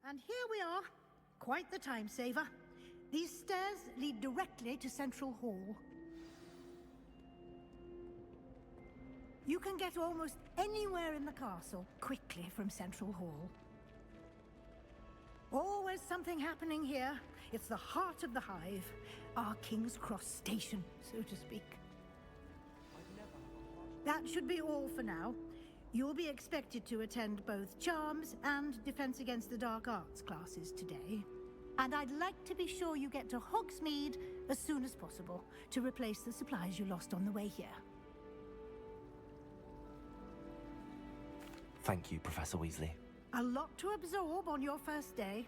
And here we are. Quite the time saver. These stairs lead directly to Central Hall. You can get almost anywhere in the castle quickly from Central Hall. Always something happening here. It's the heart of the hive. Our King's Cross station, so to speak. That should be all for now. You'll be expected to attend both Charms and Defense Against the Dark Arts classes today. And I'd like to be sure you get to Hogsmeade as soon as possible to replace the supplies you lost on the way here. Thank you, Professor Weasley. A lot to absorb on your first day,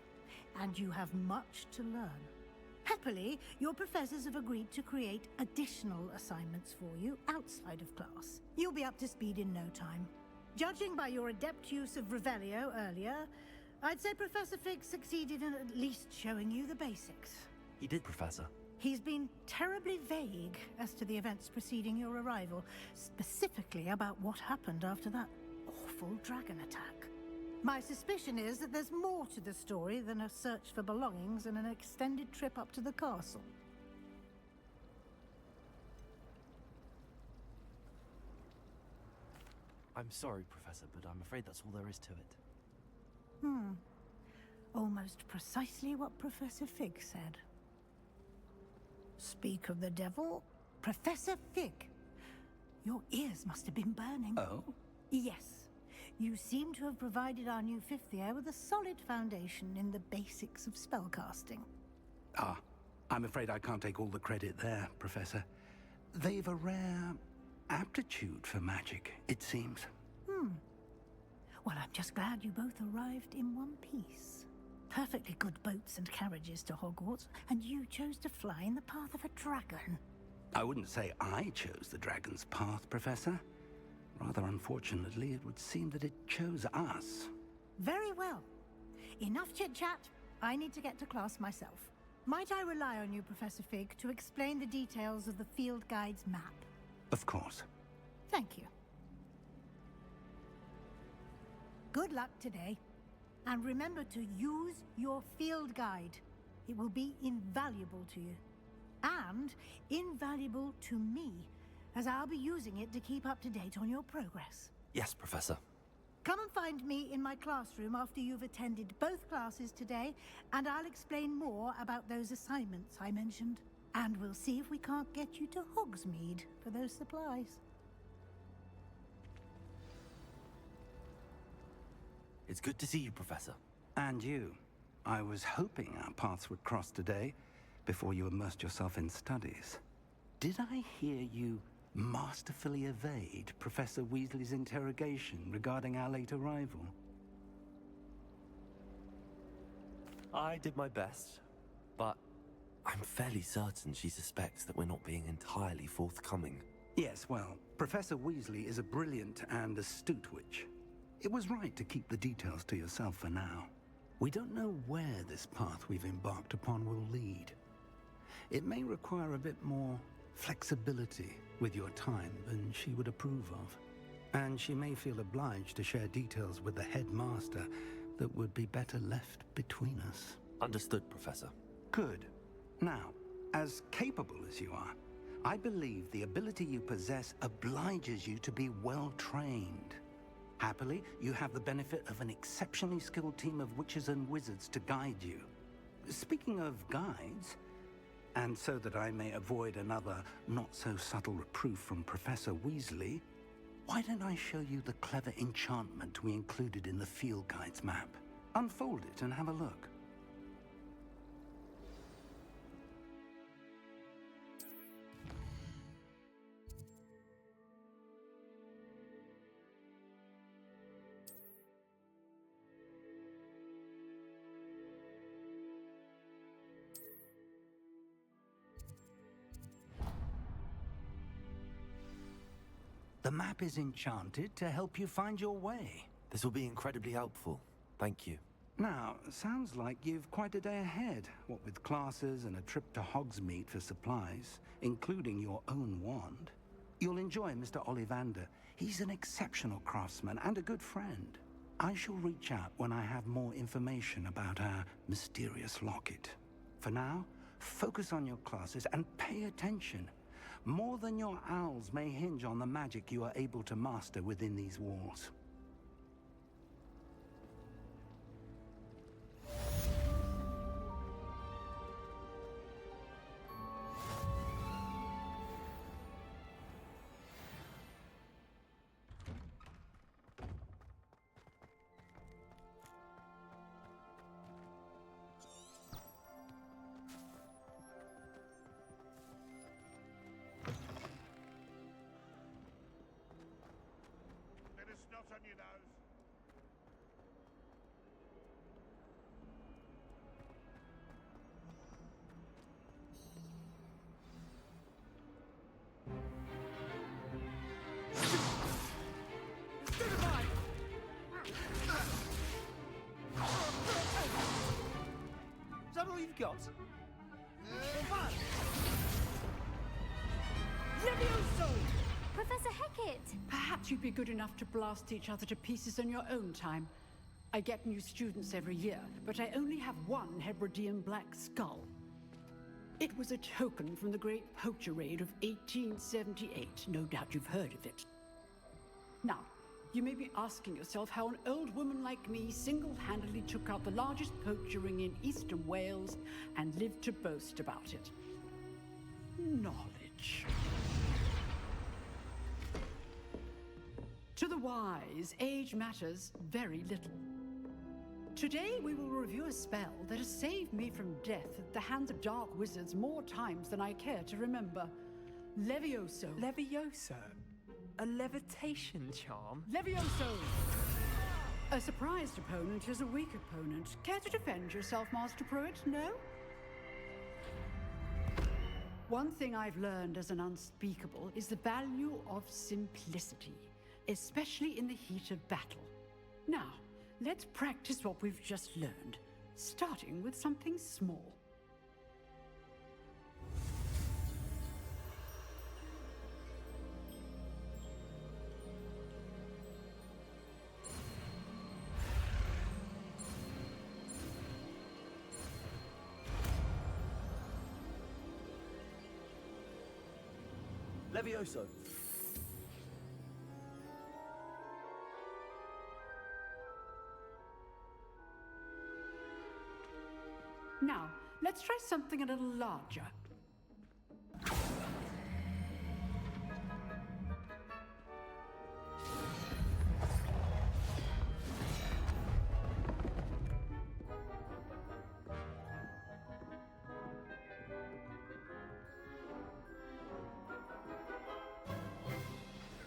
and you have much to learn. Happily, your professors have agreed to create additional assignments for you outside of class. You'll be up to speed in no time. Judging by your adept use of Revelio earlier, I'd say Professor Fig succeeded in at least showing you the basics. He did, Professor. He's been terribly vague as to the events preceding your arrival, specifically about what happened after that awful dragon attack. My suspicion is that there's more to the story than a search for belongings and an extended trip up to the castle. I'm sorry, Professor, but I'm afraid that's all there is to it. Almost precisely what Professor Fig said. Speak of the devil, Professor Fig. Your ears must have been burning. Oh? Yes. You seem to have provided our new fifth year with a solid foundation in the basics of spellcasting. I'm afraid I can't take all the credit there, Professor. They've a rare aptitude for magic, it seems. Well, I'm just glad you both arrived in one piece. Perfectly good boats and carriages to Hogwarts, and you chose to fly in the path of a dragon. I wouldn't say I chose the dragon's path, Professor. Rather unfortunately, it would seem that it chose us. Very well. Enough chit-chat. I need to get to class myself. Might I rely on you, Professor Fig, to explain the details of the field guide's map? Of course. Thank you. Good luck today. And remember to use your field guide. It will be invaluable to you. And invaluable to me, as I'll be using it to keep up to date on your progress. Yes, Professor. Come and find me in my classroom after you've attended both classes today, and I'll explain more about those assignments I mentioned. And we'll see if we can't get you to Hogsmeade for those supplies. It's good to see you, Professor. And you. I was hoping our paths would cross today, before you immersed yourself in studies. Did I hear you masterfully evade Professor Weasley's interrogation regarding our late arrival? I did my best, but I'm fairly certain she suspects that we're not being entirely forthcoming. Yes, well, Professor Weasley is a brilliant and astute witch. It was right to keep the details to yourself for now. We don't know where this path we've embarked upon will lead. It may require a bit more flexibility with your time than she would approve of. And she may feel obliged to share details with the headmaster that would be better left between us. Understood, Professor. Good. Now, as capable as you are, I believe the ability you possess obliges you to be well trained. Happily, you have the benefit of an exceptionally skilled team of witches and wizards to guide you. Speaking of guides, and so that I may avoid another not-so-subtle reproof from Professor Weasley, why don't I show you the clever enchantment we included in the field guide's map? Unfold it and have a look. The map is enchanted to help you find your way. This will be incredibly helpful. Thank you. Now, sounds like you've quite a day ahead, what with classes and a trip to Hogsmeade for supplies, including your own wand. You'll enjoy Mr. Ollivander. He's an exceptional craftsman and a good friend. I shall reach out when I have more information about our mysterious locket. For now, focus on your classes and pay attention. More than your owls may hinge on the magic you are able to master within these walls. Snot on your nose. Is that all you've got? Levioso! Professor Hecat! Perhaps you'd be good enough to blast each other to pieces on your own time. I get new students every year, but I only have one Hebridean black skull. It was a token from the Great Poacher Raid of 1878. No doubt you've heard of it. Now, you may be asking yourself how an old woman like me single-handedly took out the largest poacher ring in eastern Wales and lived to boast about it. Knowledge. To the wise, age matters very little. Today we will review a spell that has saved me from death at the hands of dark wizards more times than I care to remember. Levioso. Levioso? A levitation charm? Levioso! A surprised opponent is a weak opponent. Care to defend yourself, Master Pruitt? No? One thing I've learned as an unspeakable is the value of simplicity, especially in the heat of battle. Now, let's practice what we've just learned, starting with something small. Levioso. Now, let's try something a little larger.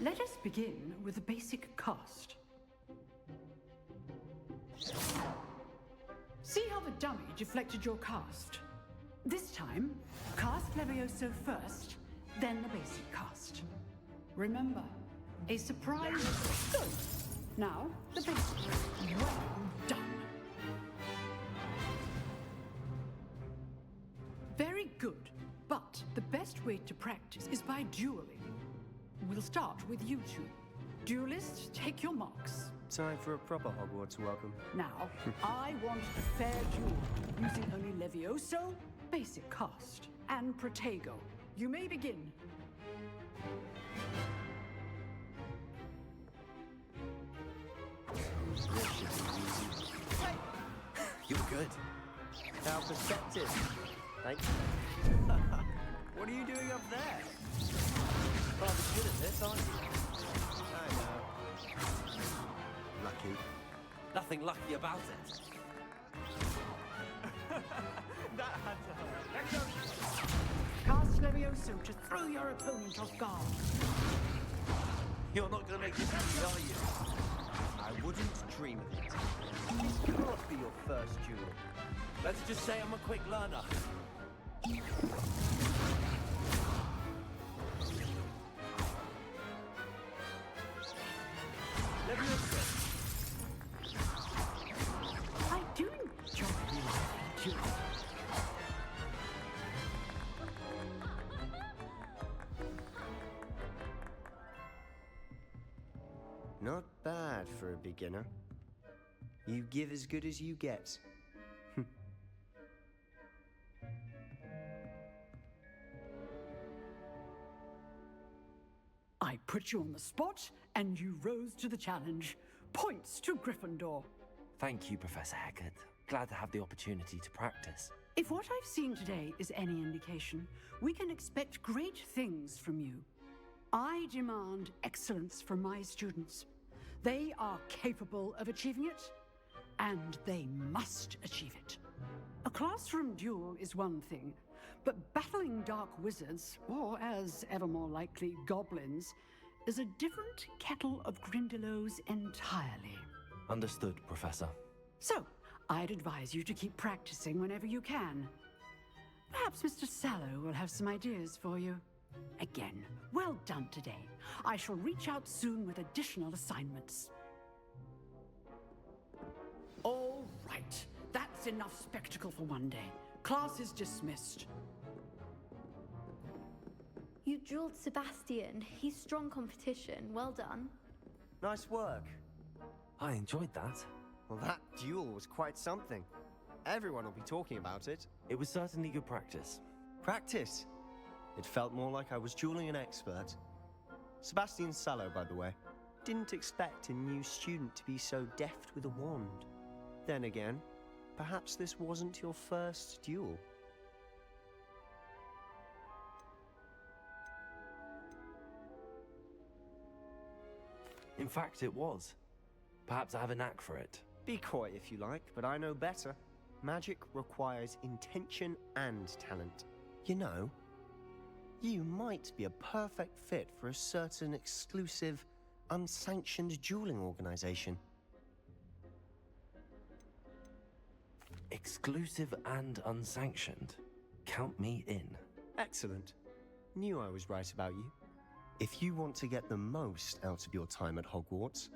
Let us begin with a basic cast. See how the dummy deflected your cast? This time, cast Levioso first, then the basic cast. Remember, a surprise. Good. Now, the basic. Well done. Very good, but the best way to practice is by dueling. We'll start with you two. Duelists, take your marks. Time for a proper Hogwarts welcome. Now, I want a fair duel, using only Levioso, basic cast, and Protego. You may begin. You're good. How perceptive. Thank you. What are you doing up there? Rather good at this, aren't you? I know. Lucky. Nothing lucky about it. That had to hurt. Cast Levioso to throw your opponent off guard. You're not going to make it easy, are you? I wouldn't dream of it. This cannot be your first duel. Let's just say I'm a quick learner. I do enjoy dueling. Not bad for a beginner. You give as good as you get. I put you on the spot, and you rose to the challenge. Points to Gryffindor. Thank you, Professor Hecat. Glad to have the opportunity to practice. If what I've seen today is any indication, we can expect great things from you. I demand excellence from my students. They are capable of achieving it, and they must achieve it. A classroom duel is one thing, but battling dark wizards, or as ever more likely, goblins, is a different kettle of Grindylows entirely. Understood, Professor. So, I'd advise you to keep practicing whenever you can. Perhaps Mr. Sallow will have some ideas for you. Again, well done today. I shall reach out soon with additional assignments. All right, that's enough spectacle for one day. Class is dismissed. You drilled Sebastian. He's strong competition. Well done. Nice work. I enjoyed that. Well, that duel was quite something. Everyone will be talking about it. It was certainly good practice. Practice? It felt more like I was dueling an expert. Sebastian Sallow, by the way. Didn't expect a new student to be so deft with a wand. Then again, perhaps this wasn't your first duel. In fact, it was. Perhaps I have a knack for it. Be coy if you like, but I know better. Magic requires intention and talent. You know, you might be a perfect fit for a certain exclusive, unsanctioned dueling organization. Exclusive and unsanctioned. Count me in. Excellent. Knew I was right about you. If you want to get the most out of your time at Hogwarts,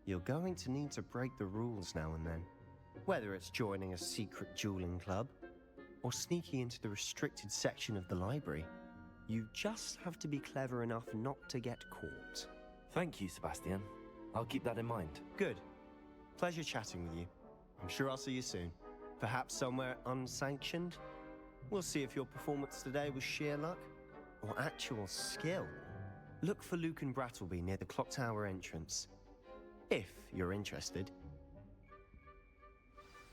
you're going to need to break the rules now and then. Whether it's joining a secret dueling club, or sneaking into the restricted section of the library, you just have to be clever enough not to get caught. Thank you, Sebastian. I'll keep that in mind. Good. Pleasure chatting with you. I'm sure I'll see you soon. Perhaps somewhere unsanctioned? We'll see if your performance today was sheer luck, or actual skill. Look for Luke and Brattleby near the clock tower entrance. If you're interested.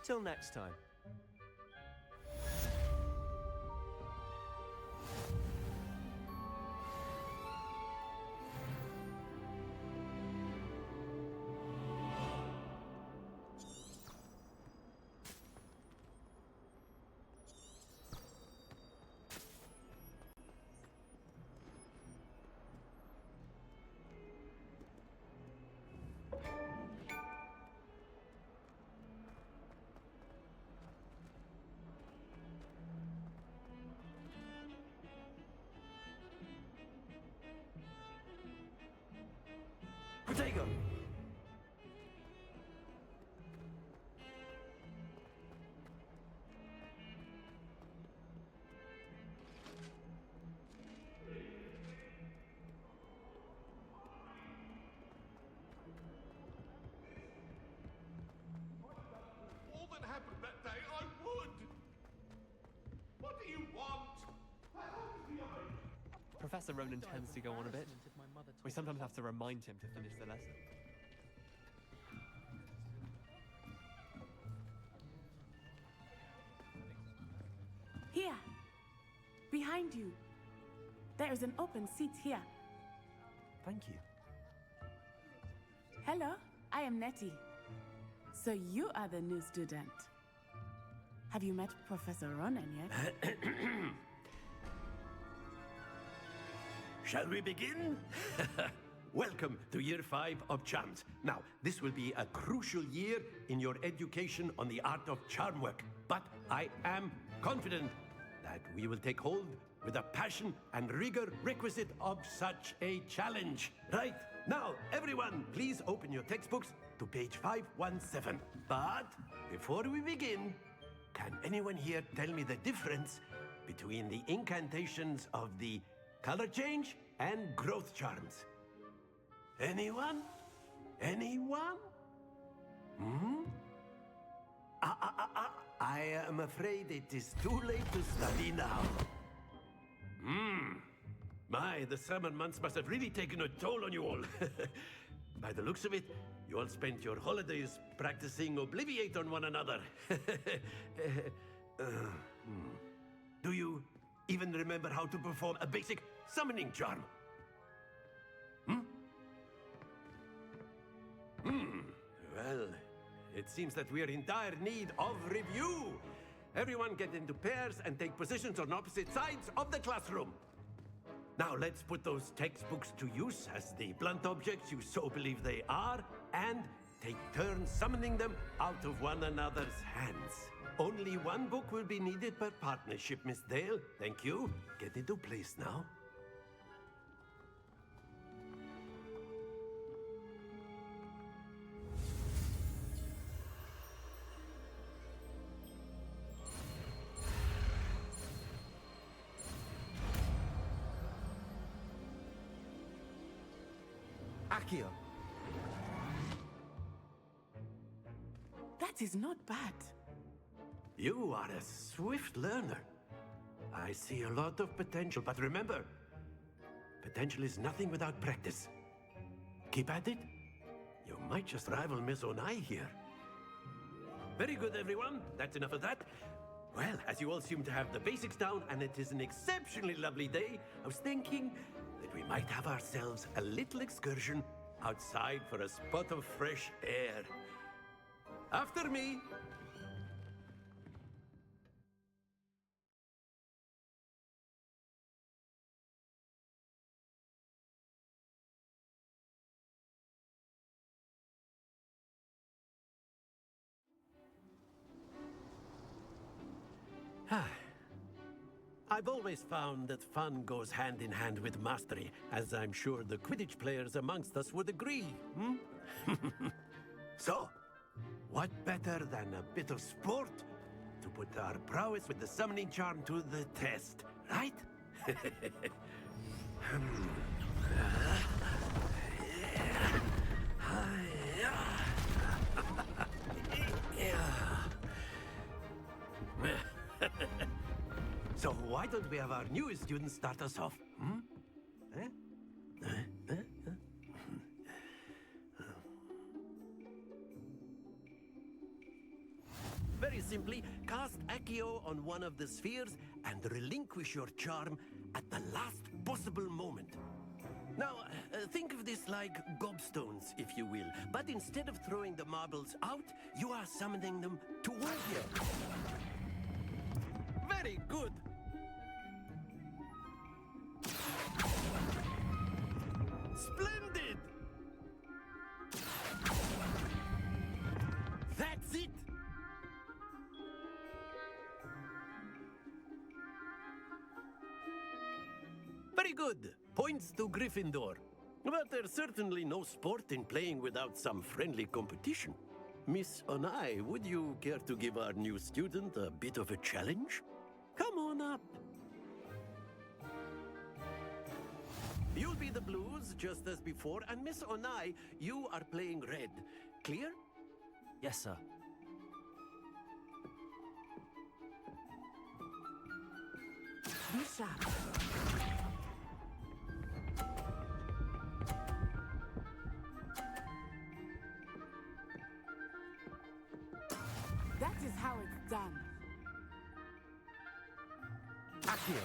Till next time. Protego! All that happened that day, I would! What do you want? How old is the eye? Professor Ronan tends to go on a bit. We sometimes have to remind him to finish the lesson. Here, behind you. There is an open seat here. Thank you. Hello, I am Nettie. So you are the new student. Have you met Professor Ronan yet? Shall we begin? Welcome to Year 5 of Charms. Now, this will be a crucial year in your education on the art of charm work. But I am confident that we will take hold with the passion and rigor requisite of such a challenge. Right, now, everyone, please open your textbooks to page 517. But before we begin, can anyone here tell me the difference between the incantations of the color change and growth charms? Anyone? Anyone? I am afraid it is too late to study now. My, the summer months must have really taken a toll on you all. By the looks of it, you all spent your holidays practicing Obliviate on one another. Do you even remember how to perform a basic summoning charm? Well, it seems that we are in dire need of review. Everyone get into pairs and take positions on opposite sides of the classroom. Now let's put those textbooks to use as the blunt objects you so believe they are, and take turns summoning them out of one another's hands. Only one book will be needed per partnership, Miss Dale. Thank you. Get into place now. Accio. That is not bad. You are a swift learner. I see a lot of potential, but remember, potential is nothing without practice. Keep at it. You might just rival Miss Onai here. Very good, everyone. That's enough of that. Well, as you all seem to have the basics down, and it is an exceptionally lovely day, I was thinking that we might have ourselves a little excursion outside for a spot of fresh air. After me. I've always found that fun goes hand in hand with mastery, as I'm sure the Quidditch players amongst us would agree, So, what better than a bit of sport to put our prowess with the summoning charm to the test, right? So why don't we have our newest student start us off? Very simply, cast Accio on one of the spheres and relinquish your charm at the last possible moment. Now, think of this like gobstones, if you will. But instead of throwing the marbles out, you are summoning them toward you. Very good. Splendid! That's it! Very good. Points to Gryffindor. But there's certainly no sport in playing without some friendly competition. Miss Onai, would you care to give our new student a bit of a challenge? Come on up. You'll be the blues, just as before, and Miss Onai, you are playing red. Clear? Yes, sir. Be sharp. That is how it's done. Accio.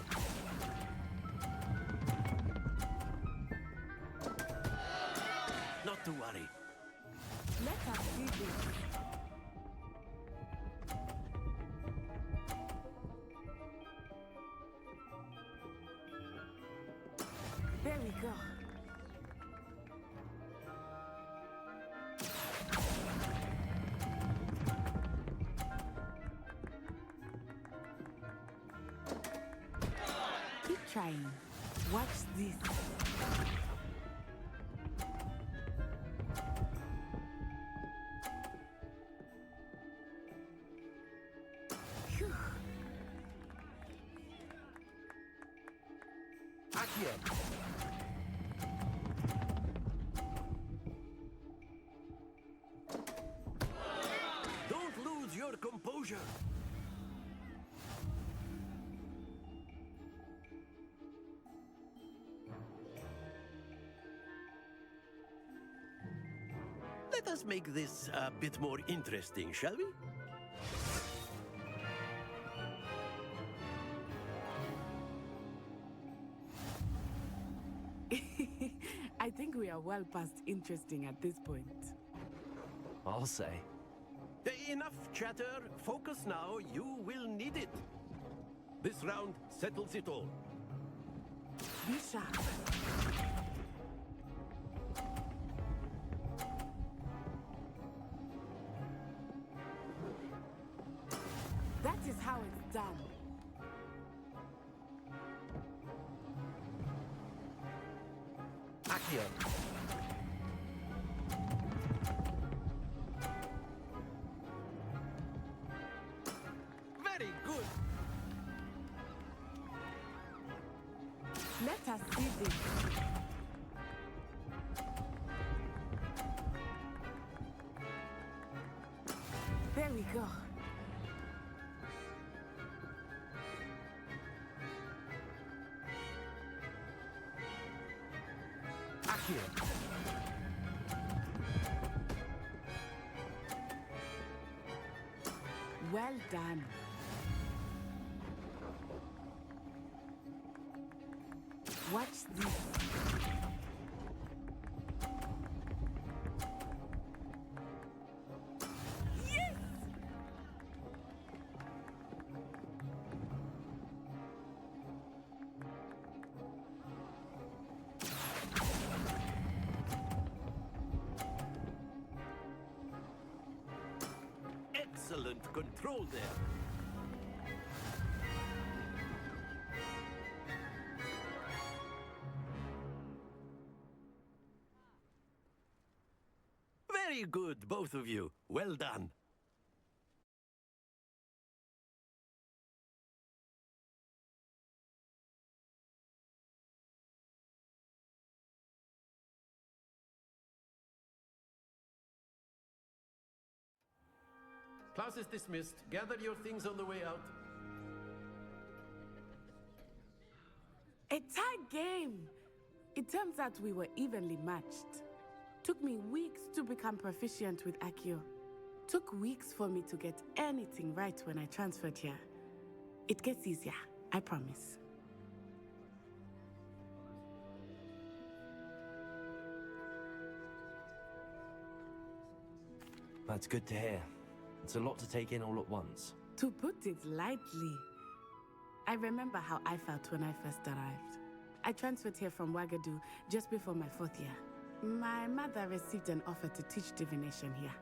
Not to worry. Let us see this. There we go. Keep trying. Watch this. Phew. Accio. Don't lose your composure! Let us make this a bit more interesting, shall we? I think we are well past interesting at this point. I'll say. Enough chatter. Focus now. You will need it. This round settles it all. Be sharp. That is how it's done. Accio. Very good. Let us see this. There we go. Accio. Well done. Watch this. Yes! Excellent control there. Very good, both of you. Well done. Class is dismissed. Gather your things on the way out. A tie game! It turns out we were evenly matched. Took me weeks to become proficient with Accio. Took weeks for me to get anything right when I transferred here. It gets easier, I promise. That's good to hear. It's a lot to take in all at once. To put it lightly, I remember how I felt when I first arrived. I transferred here from Wagadu just before my 4th year. My mother received an offer to teach divination here.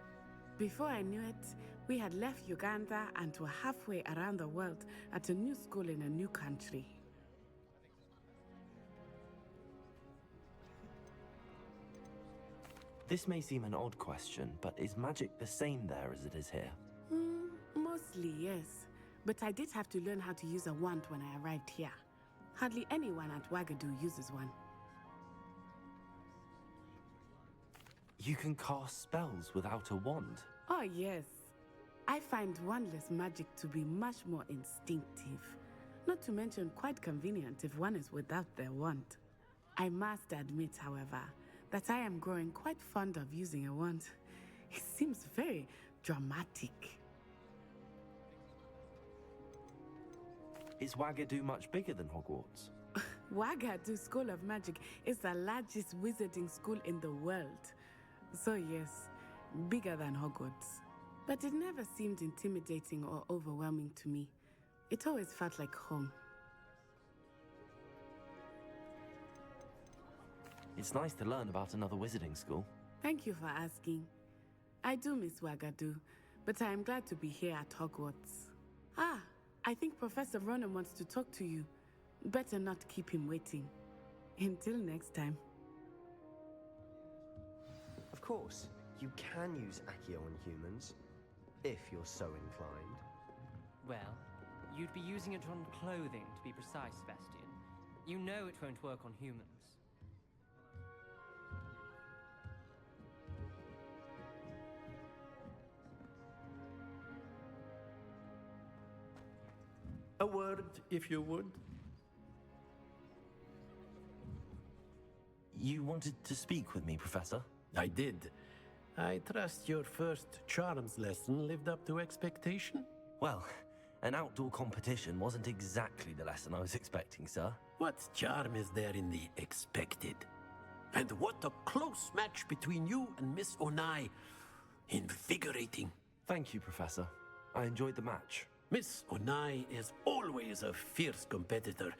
Before I knew it, we had left Uganda and were halfway around the world at a new school in a new country. This may seem an odd question, but is magic the same there as it is here? Mostly, yes. But I did have to learn how to use a wand when I arrived here. Hardly anyone at Wagadu uses one. You can cast spells without a wand? Oh, yes. I find wandless magic to be much more instinctive. Not to mention quite convenient if one is without their wand. I must admit, however, that I am growing quite fond of using a wand. It seems very dramatic. Is Wagadu much bigger than Hogwarts? Wagadu School of Magic is the largest wizarding school in the world. So yes, bigger than Hogwarts. But it never seemed intimidating or overwhelming to me. It always felt like home. It's nice to learn about another wizarding school. Thank you for asking. I do miss Wagadu, but I am glad to be here at Hogwarts. Ah, I think Professor Ronan wants to talk to you. Better not keep him waiting. Until next time. Of course, you can use Accio on humans, if you're so inclined. Well, you'd be using it on clothing, to be precise, Sebastian. You know it won't work on humans. A word, if you would. You wanted to speak with me, Professor? I did. I trust your first charms lesson lived up to expectation? Well, an outdoor competition wasn't exactly the lesson I was expecting, sir. What charm is there in the expected? And what a close match between you and Miss Onai. Invigorating. Thank you, Professor. I enjoyed the match. Miss Onai is always a fierce competitor,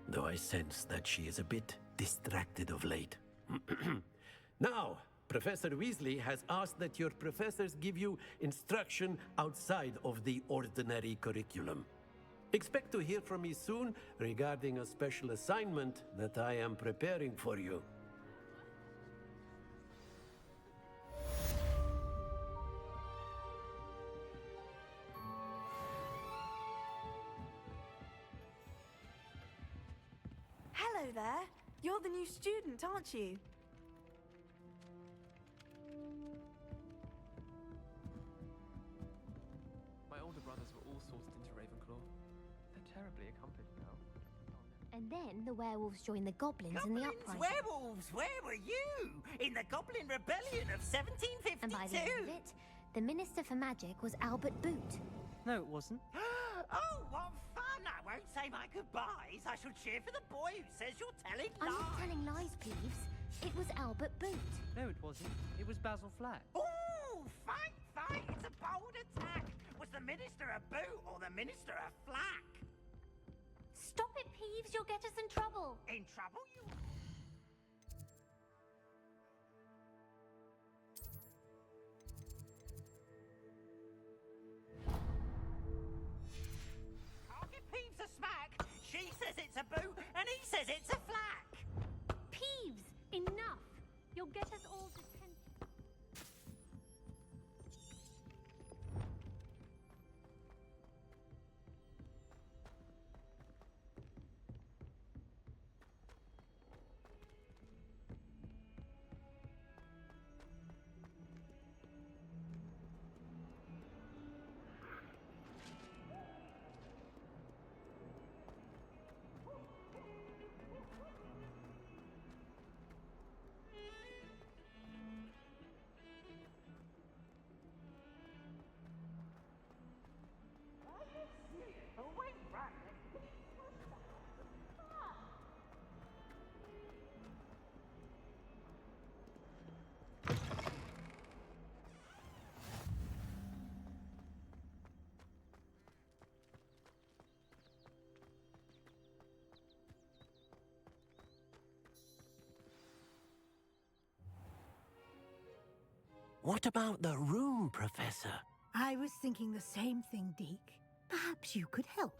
though I sense that she is a bit distracted of late. Now, Professor Weasley has asked that your professors give you instruction outside of the ordinary curriculum. Expect to hear from me soon regarding a special assignment that I am preparing for you. Hello there. You're the new student, aren't you? My older brothers were all sorted into Ravenclaw. They're terribly accomplished now. And then the werewolves joined the goblins in the uprising. Werewolves, where were you? In the Goblin Rebellion of 1752? And by the end of it, the Minister for Magic was Albert Boot. No, it wasn't. Oh, what fun! I won't say my goodbyes. I shall cheer for the boy who says you're telling lies. I'm not telling lies, Peeves. It was Albert Boot. No, it wasn't. It was Basil Flack. Ooh, fight, fight! It's a bold attack. Was the Minister a boot or the Minister a flack? Stop it, Peeves. You'll get us in trouble. In trouble, you... Can't give Peeves a smack. She says it's a boot and he says it's a flack. Peeves, enough. You'll get us all detention. What about the room, Professor? I was thinking the same thing, Deke. Perhaps you could help.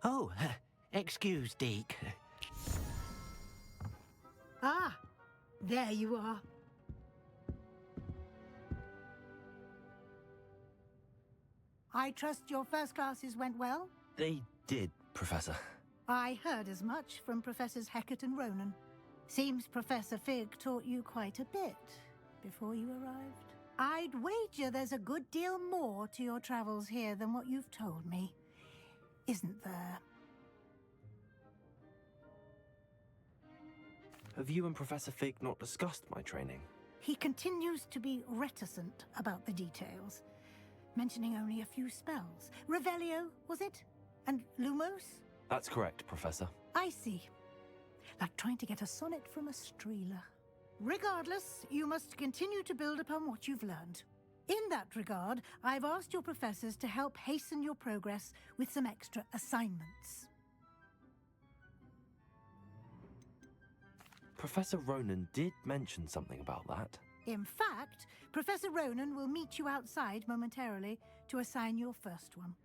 Oh, excuse, Deke. Ah, there you are. I trust your first classes went well? They did, Professor. I heard as much from Professors Hecat and Ronan. Seems Professor Fig taught you quite a bit before you arrived. I'd wager there's a good deal more to your travels here than what you've told me. Isn't there? Have you and Professor Fig not discussed my training? He continues to be reticent about the details, mentioning only a few spells. Revelio, was it? And Lumos? That's correct, Professor. I see. Like trying to get a sonnet from a streeler. Regardless, you must continue to build upon what you've learned. In that regard, I've asked your professors to help hasten your progress with some extra assignments. Professor Ronan did mention something about that. In fact, Professor Ronan will meet you outside momentarily to assign your first one.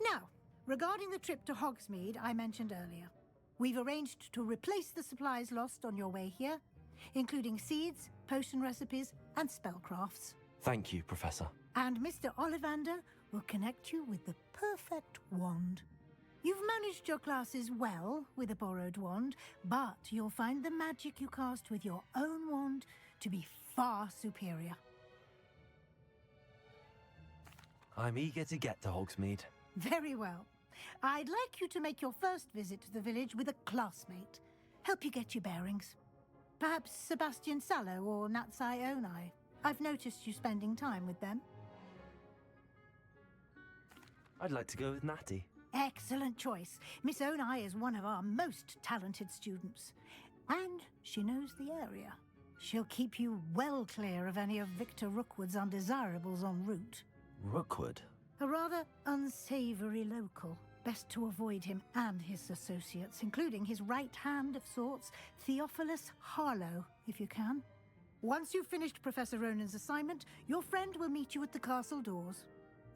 Now, regarding the trip to Hogsmeade I mentioned earlier, we've arranged to replace the supplies lost on your way here, including seeds, potion recipes, and spellcrafts. Thank you, Professor. And Mr. Ollivander will connect you with the perfect wand. You've managed your classes well with a borrowed wand, but you'll find the magic you cast with your own wand to be far superior. I'm eager to get to Hogsmeade. Very well. I'd like you to make your first visit to the village with a classmate. Help you get your bearings. Perhaps Sebastian Sallow or Natsai Onai. I've noticed you spending time with them. I'd like to go with Natty. Excellent choice. Miss Onai is one of our most talented students. And she knows the area. She'll keep you well clear of any of Victor Rookwood's undesirables en route. Rookwood? A rather unsavory local. Best to avoid him and his associates, including his right hand of sorts, Theophilus Harlow, if you can. Once you've finished Professor Ronan's assignment, your friend will meet you at the castle doors.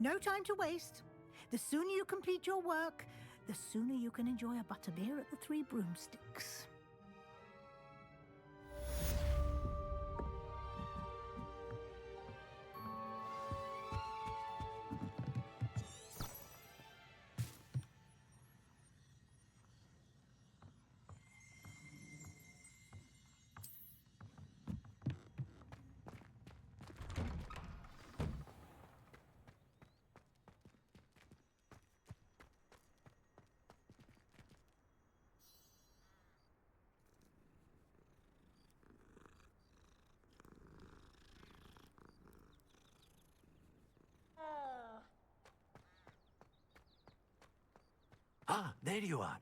No time to waste. The sooner you complete your work, the sooner you can enjoy a butterbeer at the Three Broomsticks. Ah, there you are.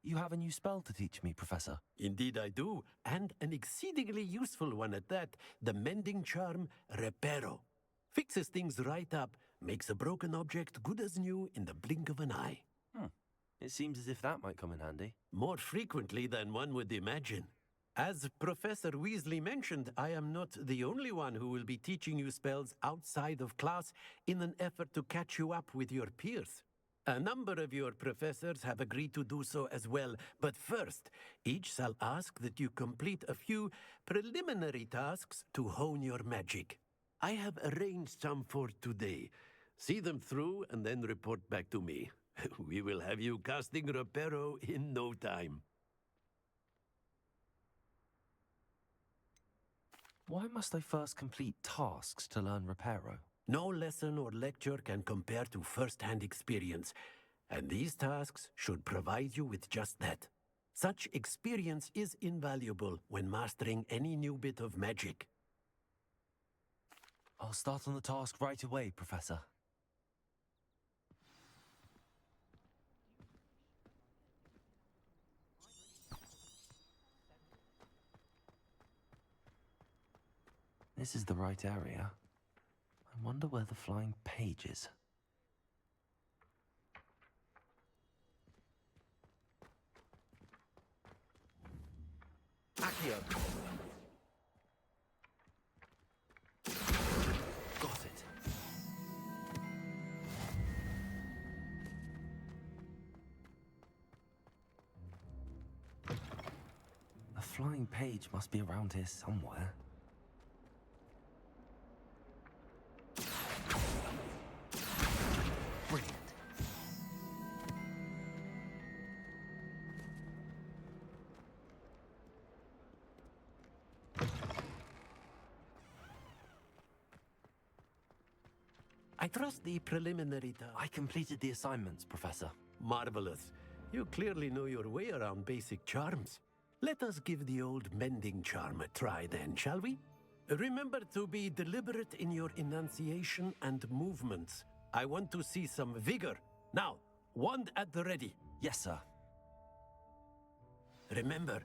You have a new spell to teach me, Professor. Indeed I do, and an exceedingly useful one at that. The mending charm, Reparo. Fixes things right up, makes a broken object good as new in the blink of an eye. It seems as if that might come in handy. More frequently than one would imagine. As Professor Weasley mentioned, I am not the only one who will be teaching you spells outside of class in an effort to catch you up with your peers. A number of your professors have agreed to do so as well, but first, each shall ask that you complete a few preliminary tasks to hone your magic. I have arranged some for today. See them through and then report back to me. We will have you casting Reparo in no time. Why must I first complete tasks to learn Reparo? No lesson or lecture can compare to first-hand experience, and these tasks should provide you with just that. Such experience is invaluable when mastering any new bit of magic. I'll start on the task right away, Professor. This is the right area. I wonder where the flying page is. Accio. Got it. The flying page must be around here somewhere. Brilliant. I trust the preliminary I completed the assignments, Professor. Marvelous. You clearly know your way around basic charms. Let us give the old mending charm a try then, shall we? Remember to be deliberate in your enunciation and movements. I want to see some vigor. Now, wand at the ready. Yes, sir. Remember,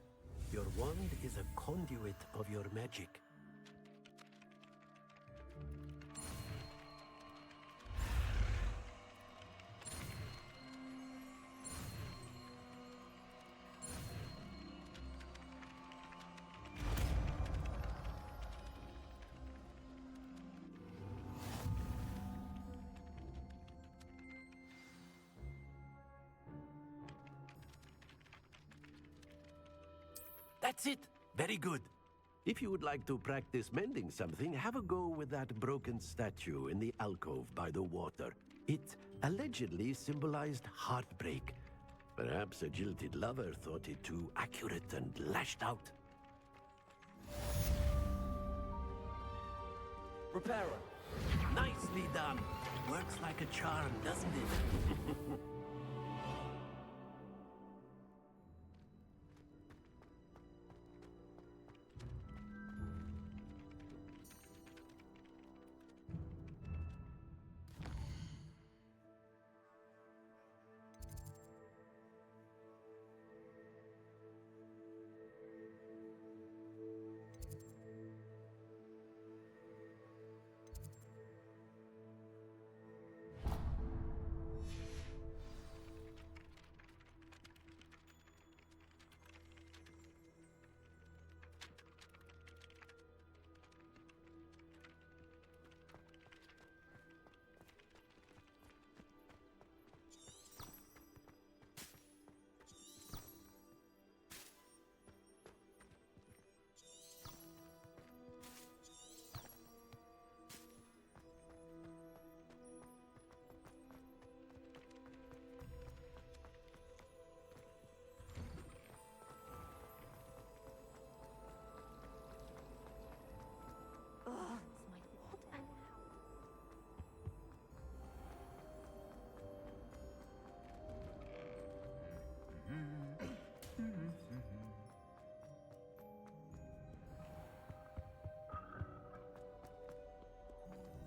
your wand is a conduit of your magic. That's it. Very good. If you would like to practice mending something, have a go with that broken statue in the alcove by the water. It allegedly symbolized heartbreak. Perhaps a jilted lover thought it too accurate and lashed out. Reparo. Nicely done. Works like a charm, doesn't it?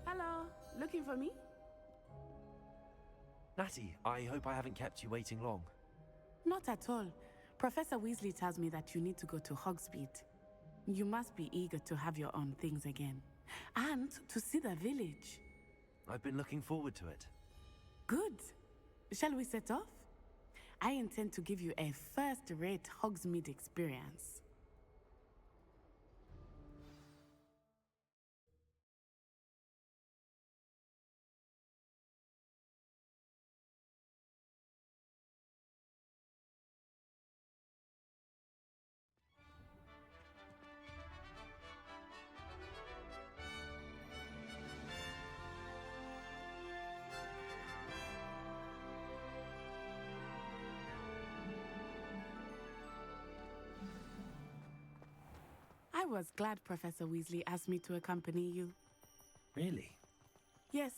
Hello, looking for me? Natty, I hope I haven't kept you waiting long. Not at all. Professor Weasley tells me that you need to go to Hogsmeade. You must be eager to have your own things again. And to see the village. I've been looking forward to it. Good. Shall we set off? I intend to give you a first-rate Hogsmeade experience. I was glad Professor Weasley asked me to accompany you. Really? Yes,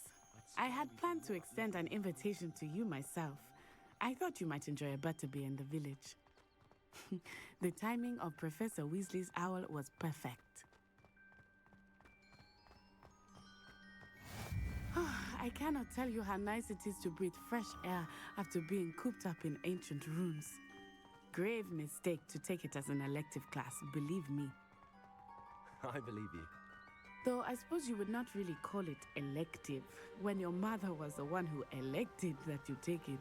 I had planned to extend an invitation to you myself. I thought you might enjoy a butterbeer in the village. The timing of Professor Weasley's owl was perfect. I cannot tell you how nice it is to breathe fresh air after being cooped up in ancient ruins. Grave mistake to take it as an elective class, believe me. I believe you. Though I suppose you would not really call it elective when your mother was the one who elected that you take it.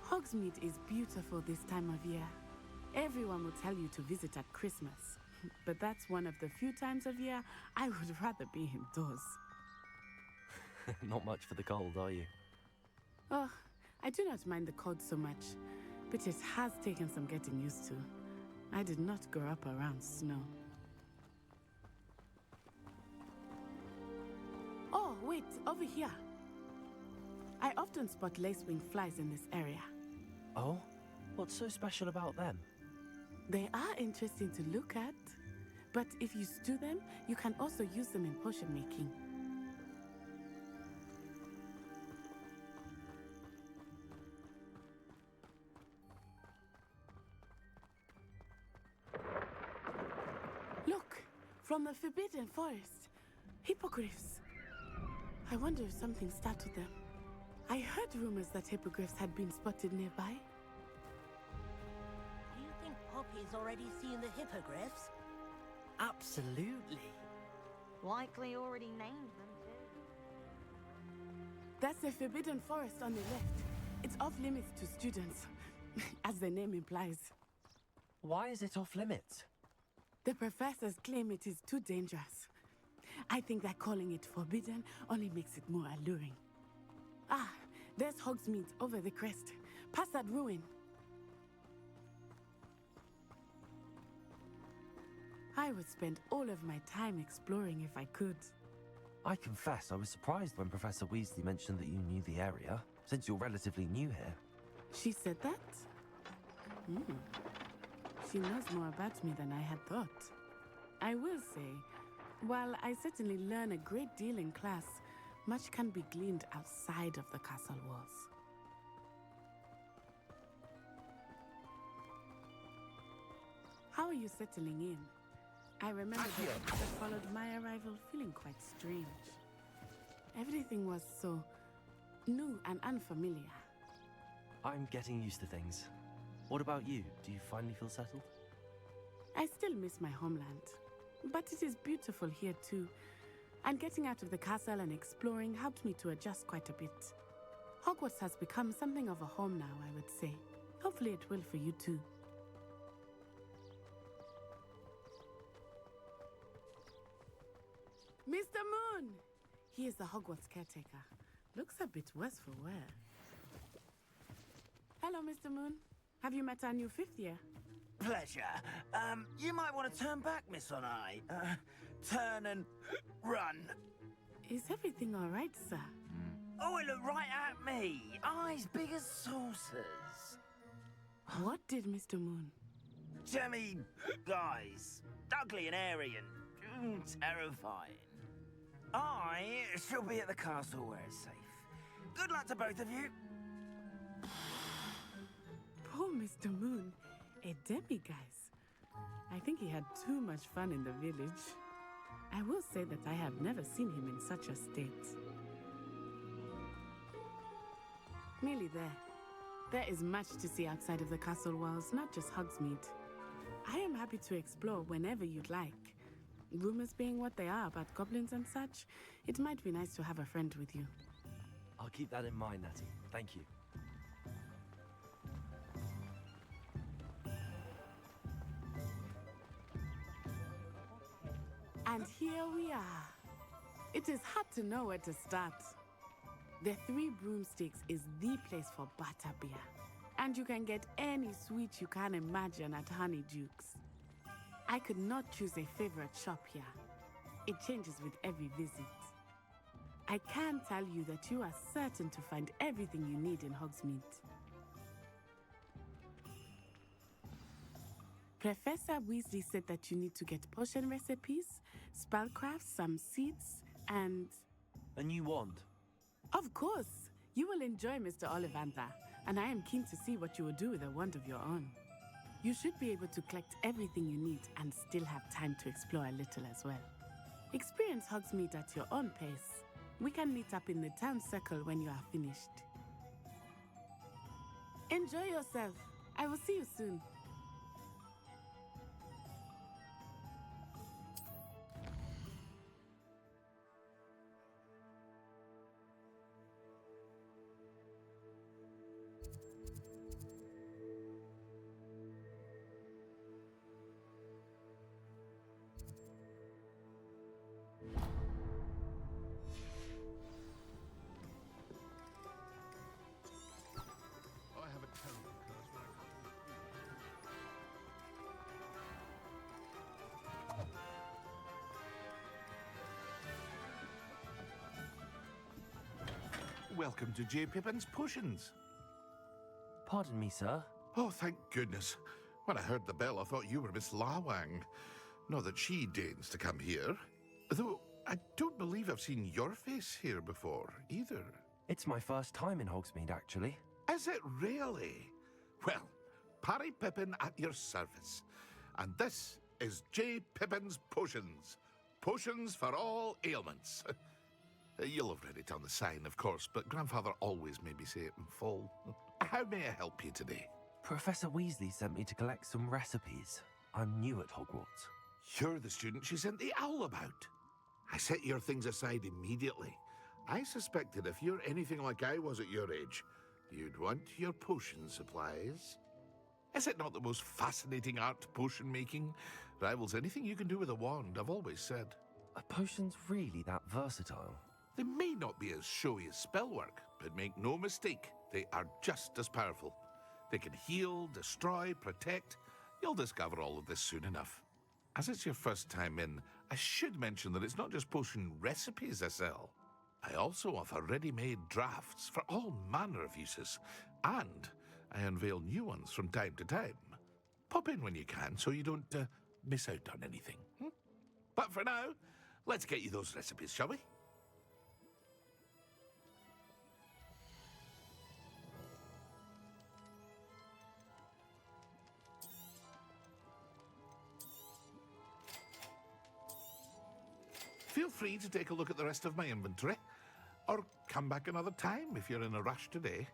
Hogsmeade is beautiful this time of year. Everyone will tell you to visit at Christmas, but that's one of the few times of year I would rather be indoors. Not much for the cold, are you? Oh, I do not mind the cold so much, but it has taken some getting used to. I did not grow up around snow. Oh, wait, over here. I often spot lacewing flies in this area. Oh? What's so special about them? They are interesting to look at, but if you stew them, you can also use them in potion making. Look, from the Forbidden Forest, hippogriffs. I wonder if something startled them. I heard rumors that hippogriffs had been spotted nearby. Do you think Poppy's already seen the hippogriffs? Absolutely. Likely already named them too. That's the Forbidden Forest on the left. It's off limits to students, as the name implies. Why is it off limits? The professors claim it is too dangerous. I think that calling it forbidden only makes it more alluring. Ah, there's Hogsmeade over the crest. Past that ruin. I would spend all of my time exploring if I could. I confess I was surprised when Professor Weasley mentioned that you knew the area, since you're relatively new here. She said that? She knows more about me than I had thought. I will say, While I certainly learn a great deal in class, much can be gleaned outside of the castle walls. How are you settling in? I remember the week that followed my arrival feeling quite strange. Everything was so new and unfamiliar. I'm getting used to things. What about you? Do you finally feel settled? I still miss my homeland, but it is beautiful here too. And getting out of the castle and exploring helped me to adjust quite a bit. Hogwarts has become something of a home now, I would say. Hopefully it will for you too. Mr. Moon! He is the Hogwarts caretaker. Looks a bit worse for wear. Hello, Mr. Moon. Have you met our new 5th year? Pleasure. You might want to turn back, Miss On-Eye. Turn and run. Is everything all right, sir? Oh, it looked right at me. Eyes big as saucers. What did Mr. Moon? Jemmy guys. Ugly and airy and terrifying. I shall be at the castle where it's safe. Good luck to both of you. Poor Mr. Moon. A demiguise. I think he had too much fun in the village. I will say that I have never seen him in such a state. Nearly there. There is much to see outside of the castle walls, not just Hogsmeade. I am happy to explore whenever you'd like. Rumors being what they are about goblins and such, it might be nice to have a friend with you. I'll keep that in mind, Natty. Thank you. And here we are. It is hard to know where to start. The Three Broomsticks is the place for butterbeer. And you can get any sweet you can imagine at Honeydukes. I could not choose a favorite shop here. It changes with every visit. I can tell you that you are certain to find everything you need in Hogsmeade. Professor Weasley said that you need to get potion recipes, spellcrafts, some seeds, and... A new wand? Of course! You will enjoy Mr. Ollivander, and I am keen to see what you will do with a wand of your own. You should be able to collect everything you need and still have time to explore a little as well. Experience Hogsmeade at your own pace. We can meet up in the town circle when you are finished. Enjoy yourself. I will see you soon. Welcome to J. Pippin's Potions. Pardon me, sir. Oh, thank goodness. When I heard the bell, I thought you were Miss Lawang. Not that she deigns to come here. Though, I don't believe I've seen your face here before, either. It's my first time in Hogsmeade, actually. Is it really? Well, Parry Pippin at your service. And this is J. Pippin's Potions. Potions for all ailments. You'll have read it on the sign, of course, but Grandfather always made me say it in full. How may I help you today? Professor Weasley sent me to collect some recipes. I'm new at Hogwarts. You're the student she sent the owl about. I set your things aside immediately. I suspected if you're anything like I was at your age, you'd want your potion supplies. Is it not the most fascinating art, potion making? Rivals anything you can do with a wand, I've always said. Are potions really that versatile? They may not be as showy as spellwork, but make no mistake, they are just as powerful. They can heal, destroy, protect. You'll discover all of this soon enough. As it's your first time in, I should mention that it's not just potion recipes I sell. I also offer ready-made drafts for all manner of uses, and I unveil new ones from time to time. Pop in when you can so you don't miss out on anything. But for now, Let's get you those recipes, shall we? Feel free to take a look at the rest of my inventory, or come back another time if you're in a rush today.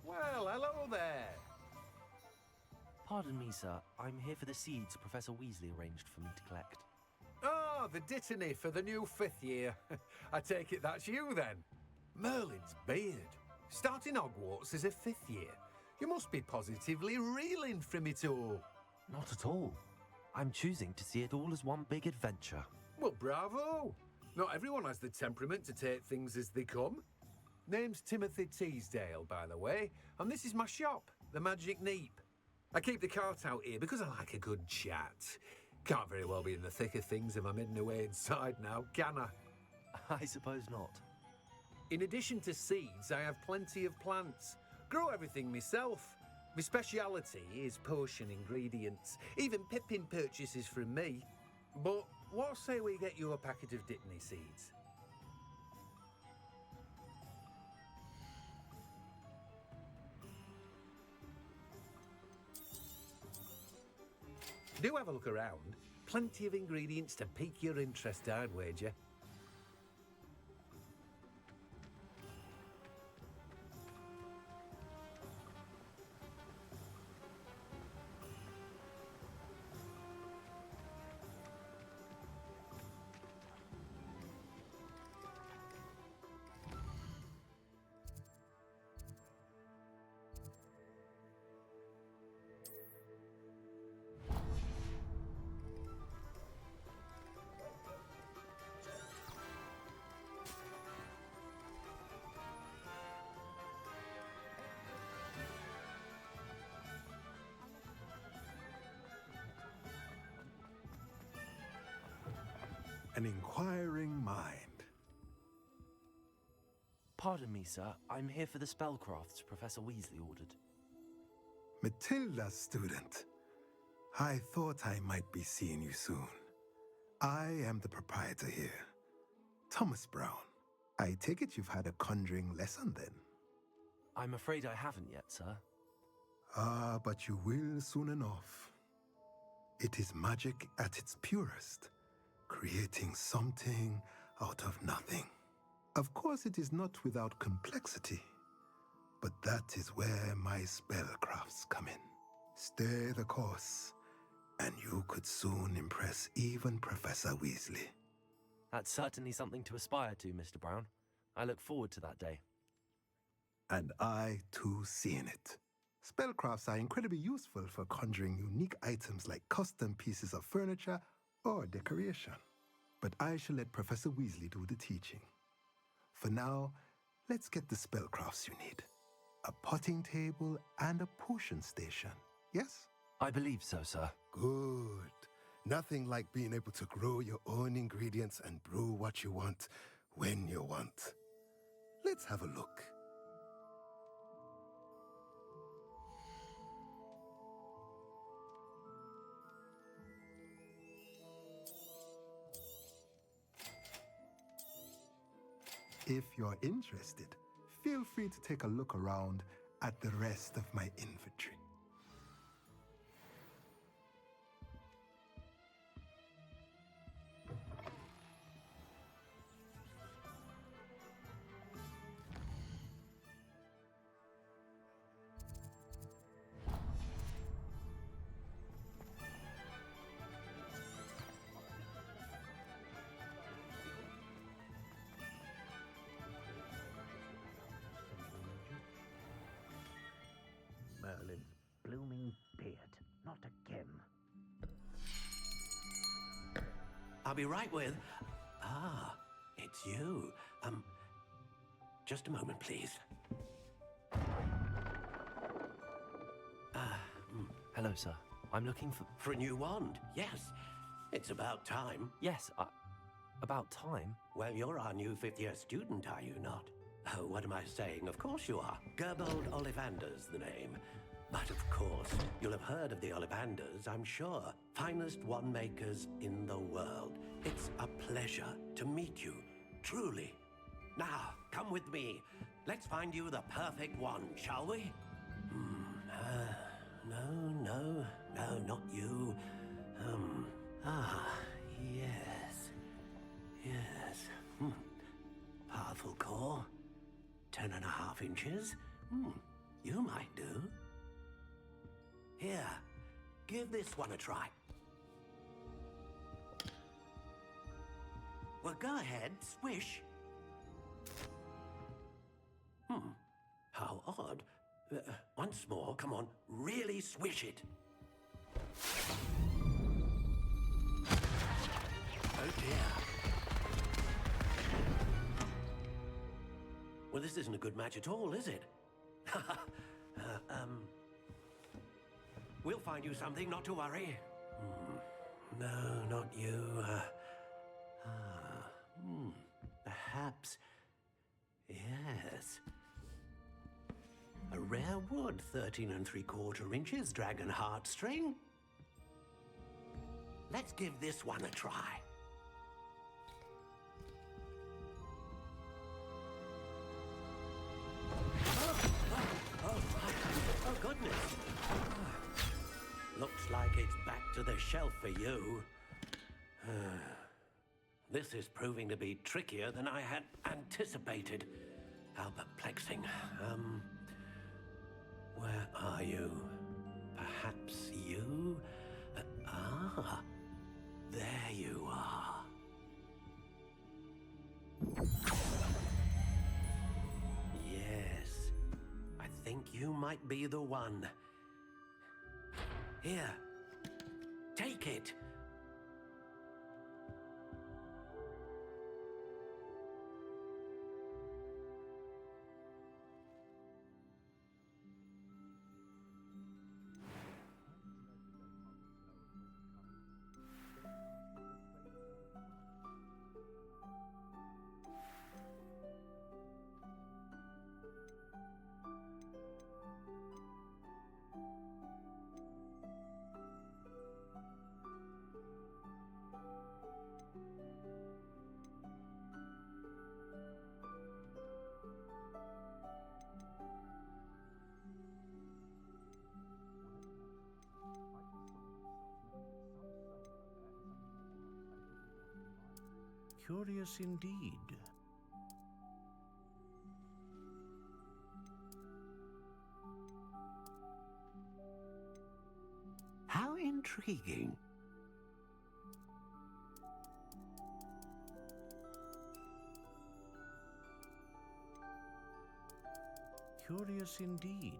Well, hello there. Pardon me, sir. I'm here for the seeds Professor Weasley arranged for me to collect. Oh, the dittany for the new 5th year. I take it that's you then. Merlin's beard. Starting Hogwarts as a 5th year. You must be positively reeling from it all. Not at all. I'm choosing to see it all as one big adventure. Well, bravo. Not everyone has the temperament to take things as they come. Name's Timothy Teasdale, by the way, and this is my shop, the Magic Neep. I keep the cart out here because I like a good chat. Can't very well be in the thick of things if I'm hidden away inside now, can I? I suppose not. In addition to seeds, I have plenty of plants. Grow everything myself. My speciality is potion ingredients. Even Pippin purchases from me. But what say we get you a packet of Dittany seeds? Do have a look around. Plenty of ingredients to pique your interest, I'd wager. An inquiring mind. Pardon me, sir. I'm here for the spellcrafts Professor Weasley ordered. Matilda's student. I thought I might be seeing you soon. I am the proprietor here, Thomas Brown. I take it you've had a conjuring lesson then? I'm afraid I haven't yet, sir. Ah, but you will soon enough. It is magic at its purest, creating something out of nothing. Of course, it is not without complexity, but that is where my spellcrafts come in. Stay the course, and you could soon impress even Professor Weasley. That's certainly something to aspire to, Mr. Brown. I look forward to that day. And I, too, see in it. Spellcrafts are incredibly useful for conjuring unique items like custom pieces of furniture or decoration. But I shall let Professor Weasley do the teaching. For now, let's get the spellcrafts you need. A potting table and a potion station, yes? I believe so, sir. Good. Nothing like being able to grow your own ingredients and brew what you want when you want. Let's have a look. If you're interested, feel free to take a look around at the rest of my inventory. Merlin's blooming beard. Not again. I'll be right with... Ah, it's you. Just a moment, please. Hello, sir. I'm looking for... For a new wand, yes. It's about time. Yes, about time? Well, you're our new fifth-year student, are you not? Oh, what am I saying? Of course you are. Gerbold Ollivander's the name. But of course, you'll have heard of the Ollivanders, I'm sure. Finest wand makers in the world. It's a pleasure to meet you, truly. Now, come with me. Let's find you the perfect wand, shall we? No, not you. Yes. Powerful core. 10.5 inches. You might do. Here, give this one a try. Well, go ahead, swish. How odd. Once more, come on, really swish it. Oh dear. Well, this isn't a good match at all, is it? We'll find you something, not to worry. No, not you. Perhaps... Yes. A rare wood, 13 3/4 inches, dragon heartstring. Let's give this one a try. Oh, goodness. Looks like it's back to the shelf for you. This is proving to be trickier than I had anticipated. How perplexing. Where are you? Perhaps you? There you are. Yes, I think you might be the one. Here, take it. Curious indeed. How intriguing. Curious indeed.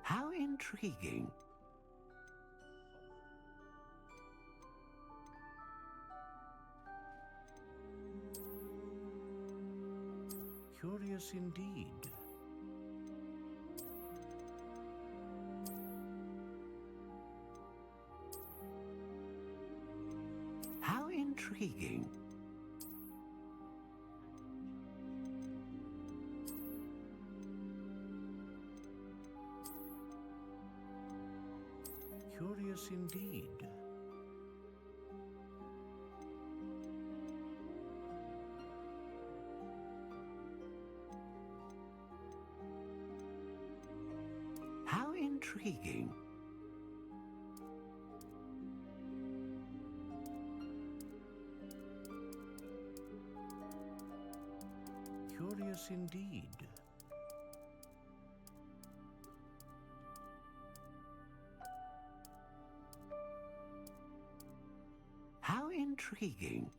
How intriguing. Curious indeed. How intriguing. Curious indeed. How intriguing. Curious indeed. How intriguing.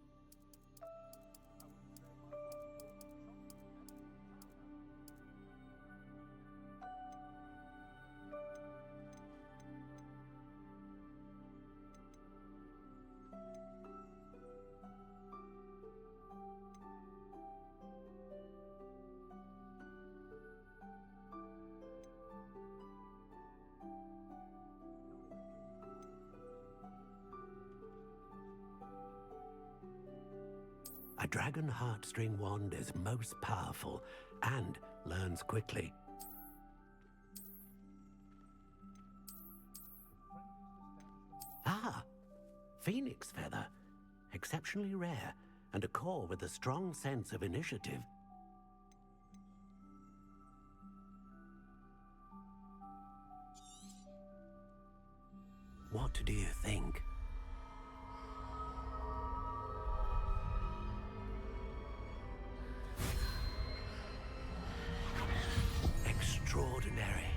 A dragon heartstring wand is most powerful and learns quickly. Ah, phoenix feather. Exceptionally rare, and a core with a strong sense of initiative. What do you think? Extraordinary.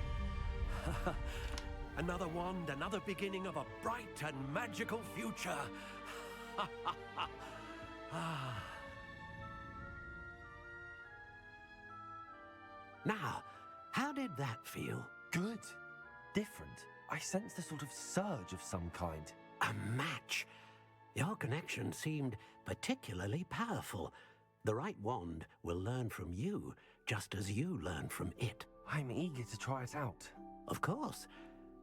Another wand, another beginning of a bright and magical future. Now, how did that feel? Good. Different. I sensed a sort of surge of some kind. A match. Your connection seemed particularly powerful. The right wand will learn from you, just as you learn from it. I'm eager to try it out. Of course.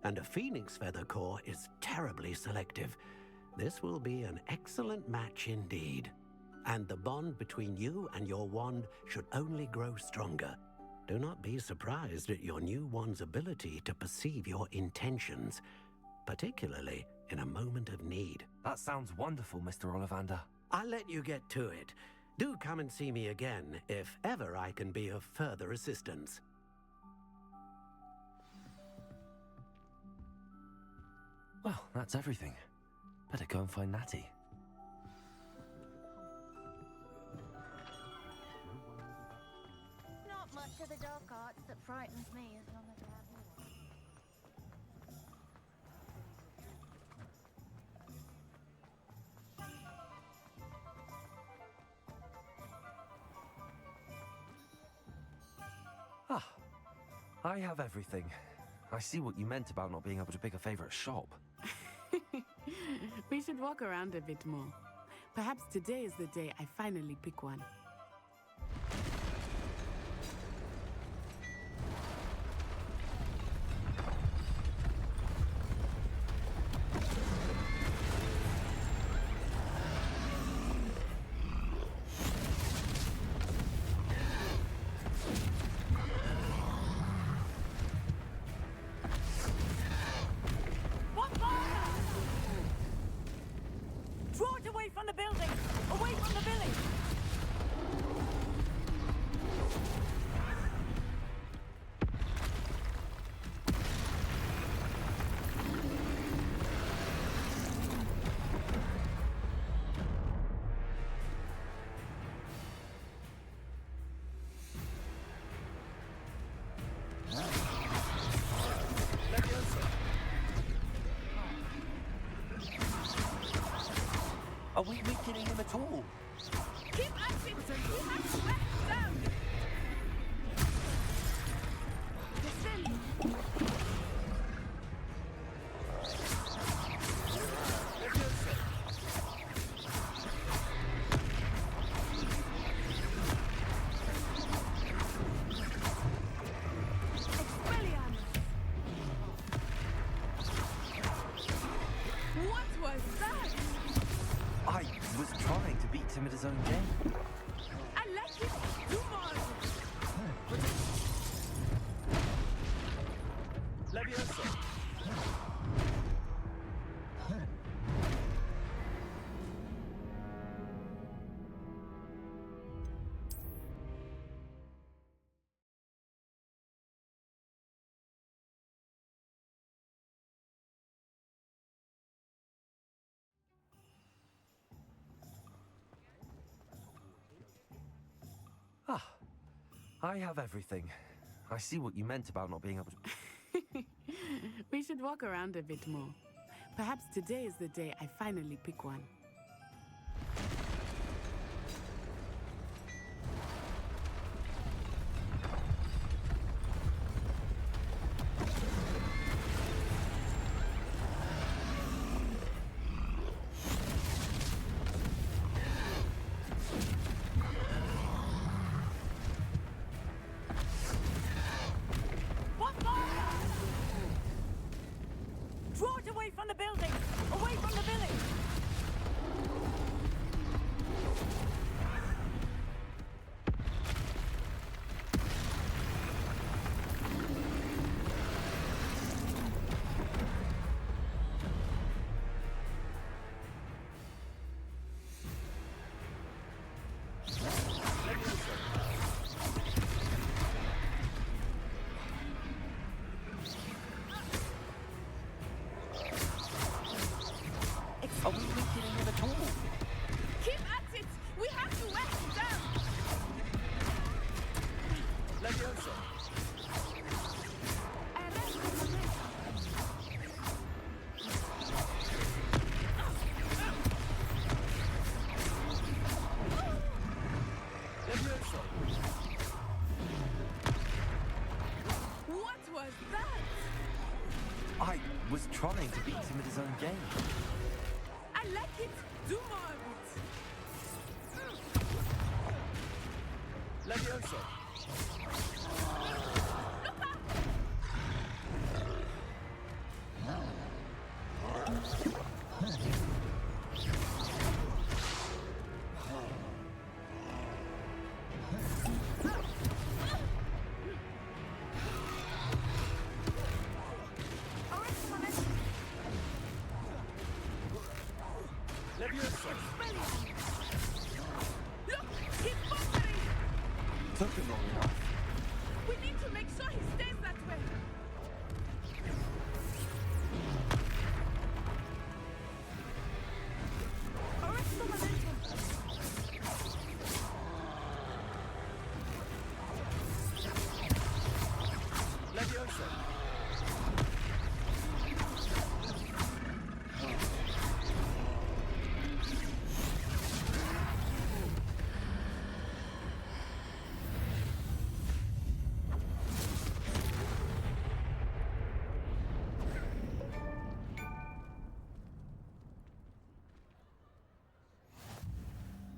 And a phoenix feather core is terribly selective. This will be an excellent match indeed. And the bond between you and your wand should only grow stronger. Do not be surprised at your new wand's ability to perceive your intentions, particularly in a moment of need. That sounds wonderful, Mr. Ollivander. I'll let you get to it. Do come and see me again if ever I can be of further assistance. Well, that's everything. Better go and find Natty. Not much of the dark arts that frightens me as long as I have you. Ah, I have everything. I see what you meant about not being able to pick a favorite shop. We should walk around a bit more. Perhaps today is the day I finally pick one. Draw it away from the building! Away from the village! Are we weakening him at all? Keep acting, sir! You have to back down! Descend! What was that? I was trying to beat him at his own game. I like it! Do more! Leviosa! I have everything. I see what you meant about not being able to... We should walk around a bit more. Perhaps today is the day I finally pick one. Draw it away from the building! Away from the village! Are we weakening him at all? Keep at it! We have to wear him down! Leviosa! Leviosa! What was that? I was trying to beat him at his own game. I like it! Do more of it! Leviosa! Look! He's buffering! Took him long enough. We need to make sure he stays that way! Arrest the momentum! Leviosa!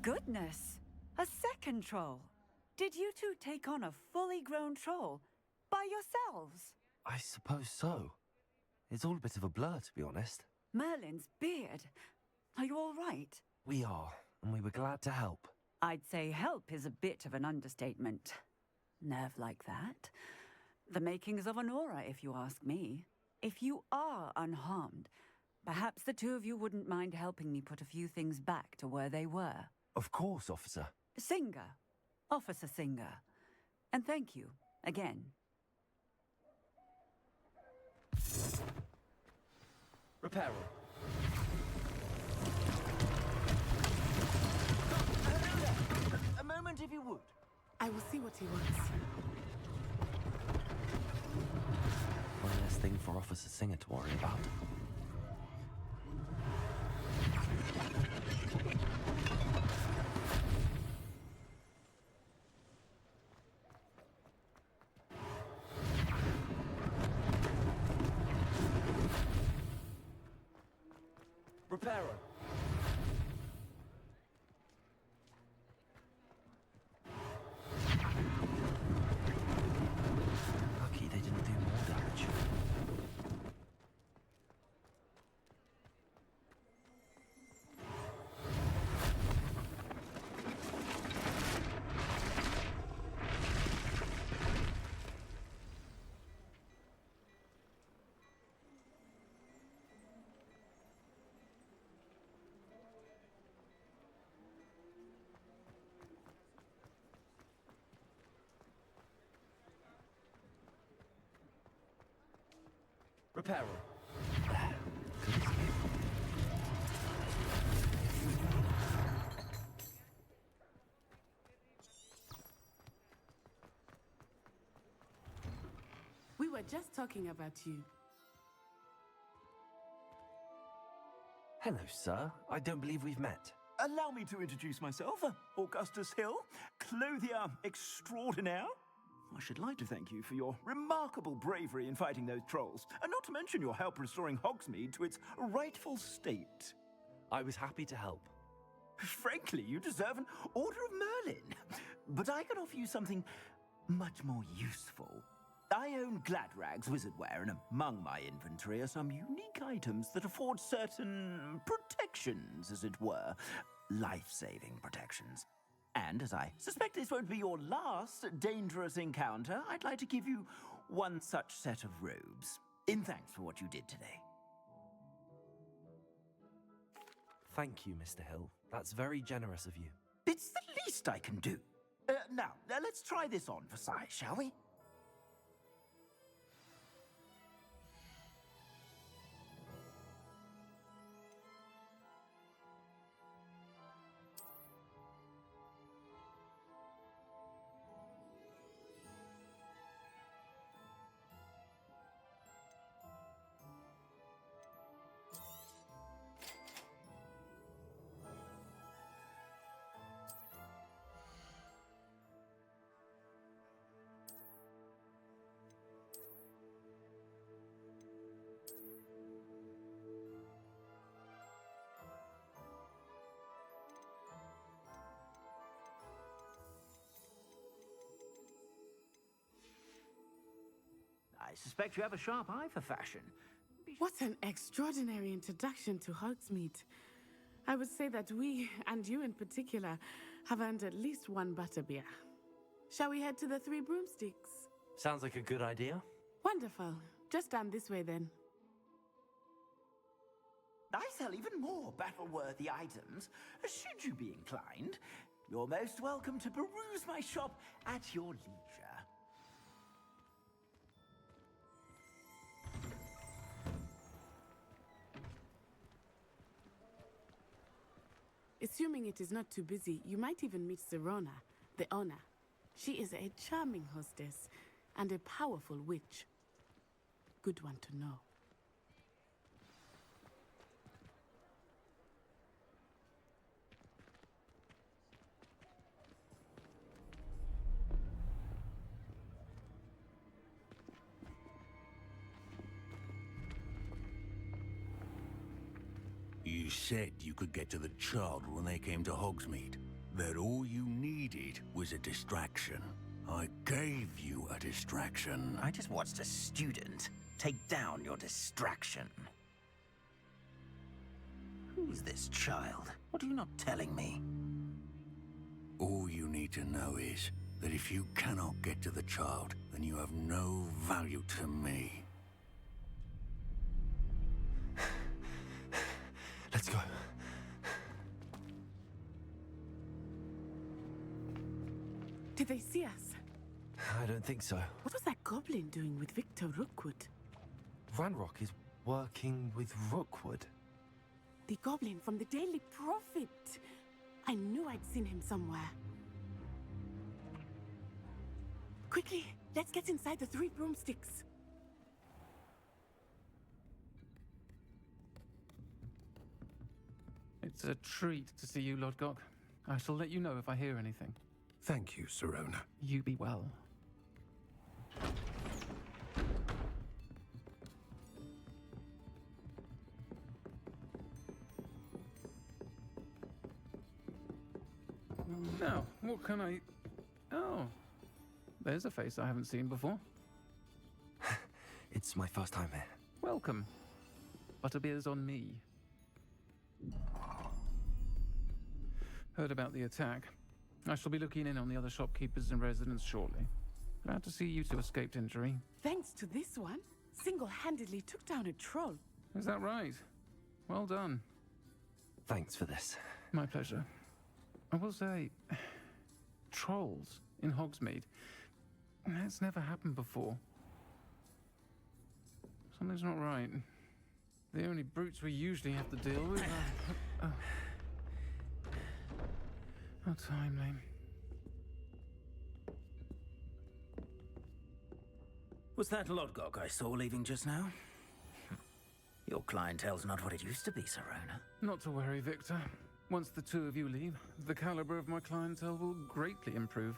Goodness! A second troll! Did you two take on a fully grown troll? By yourselves? I suppose so. It's all a bit of a blur, to be honest. Merlin's beard. Are you all right? We are, and we were glad to help. I'd say help is a bit of an understatement. Nerve like that. The makings of an aura, if you ask me. If you are unharmed, perhaps the two of you wouldn't mind helping me put a few things back to where they were. Of course, officer. Singer. Officer Singer. And thank you, again. Reparo. A moment, if you would. I will see what he wants. One less thing for Officer Singer to worry about. Reparo. Lucky they didn't do more damage. Reparo. were just talking about you. Hello, sir. I don't believe we've met. Allow me to introduce myself, Augustus Hill, clothier extraordinaire. I should like to thank you for your remarkable bravery in fighting those trolls, and not to mention your help restoring Hogsmeade to its rightful state. I was happy to help. Frankly, you deserve an Order of Merlin. But I can offer you something much more useful. I own Gladrag's wizardware, and among my inventory are some unique items that afford certain protections, as it were. Life-saving protections. And as I suspect this won't be your last dangerous encounter, I'd like to give you one such set of robes, in thanks for what you did today. Thank you, Mr. Hill. That's very generous of you. It's the least I can do. Now, let's try this on for size, shall we? I suspect you have a sharp eye for fashion. What an extraordinary introduction to Hogsmeade. I would say that we, and you in particular, have earned at least one butterbeer. Shall we head to the Three Broomsticks? Sounds like a good idea. Wonderful. Just down this way then. I sell even more battle-worthy items. Should you be inclined, you're most welcome to peruse my shop at your leisure. Assuming it is not too busy, you might even meet Serona, the owner. She is a charming hostess and a powerful witch. Good one to know. You said you could get to the child when they came to Hogsmeade. That all you needed was a distraction. I gave you a distraction. I just watched a student take down your distraction. Who's this child? What are you not telling me? All you need to know is that if you cannot get to the child, then you have no value to me. Let's go. Did they see us? I don't think so. What was that goblin doing with Victor Rookwood? Ranrock is working with Rookwood. The goblin from the Daily Prophet. I knew I'd seen him somewhere. Quickly, let's get inside the Three Broomsticks. It's a treat to see you, Lodgok. I shall let you know if I hear anything. Thank you, Serona. You be well. Now, what can I... Oh, there's a face I haven't seen before. It's my first time here. Welcome. Butterbeer's on me. Heard about the attack. I shall be looking in on the other shopkeepers and residents shortly. Glad to see you two escaped injury. Thanks to this one, single-handedly took down a troll. Is that right? Well done. Thanks for this. My pleasure. I will say, trolls in Hogsmeade. That's never happened before. Something's not right. The only brutes we usually have to deal with are... How timely. Was that Lodgok I saw leaving just now? Your clientele's not what it used to be, Serona. Not to worry, Victor. Once the two of you leave, the caliber of my clientele will greatly improve.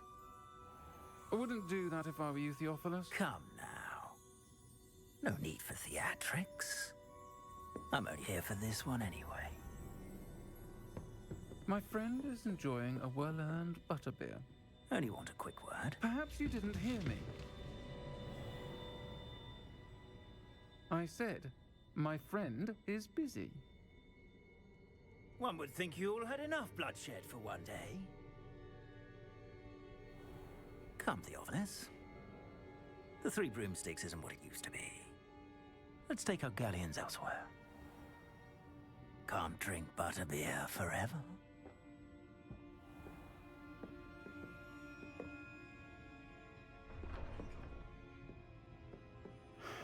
I wouldn't do that if I were you, Theophilus. Come now. No need for theatrics. I'm only here for this one anyway. My friend is enjoying a well-earned butterbeer. Only want a quick word. Perhaps you didn't hear me. I said, my friend is busy. One would think you all had enough bloodshed for one day. Come, Theophilus. The Three Broomsticks isn't what it used to be. Let's take our galleons elsewhere. Can't drink butterbeer forever.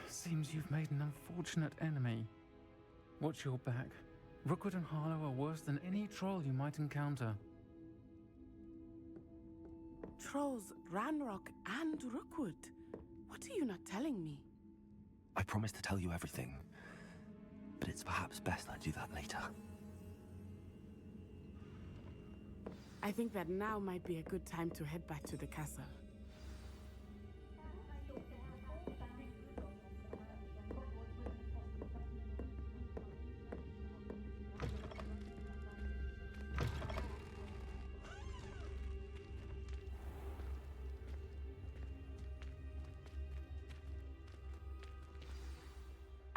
Seems you've made an unfortunate enemy. Watch your back. Rookwood and Harlow are worse than any troll you might encounter. Trolls, Ranrock, and Rookwood. What are you not telling me? I promised to tell you everything, but it's perhaps best I do that later. I think that now might be a good time to head back to the castle.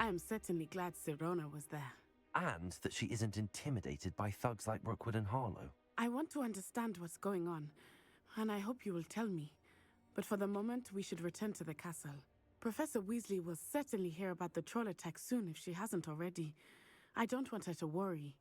I am certainly glad Serona was there. And that she isn't intimidated by thugs like Rookwood and Harlow. I want to understand what's going on, and I hope you will tell me. But for the moment, we should return to the castle. Professor Weasley will certainly hear about the troll attack soon if she hasn't already. I don't want her to worry.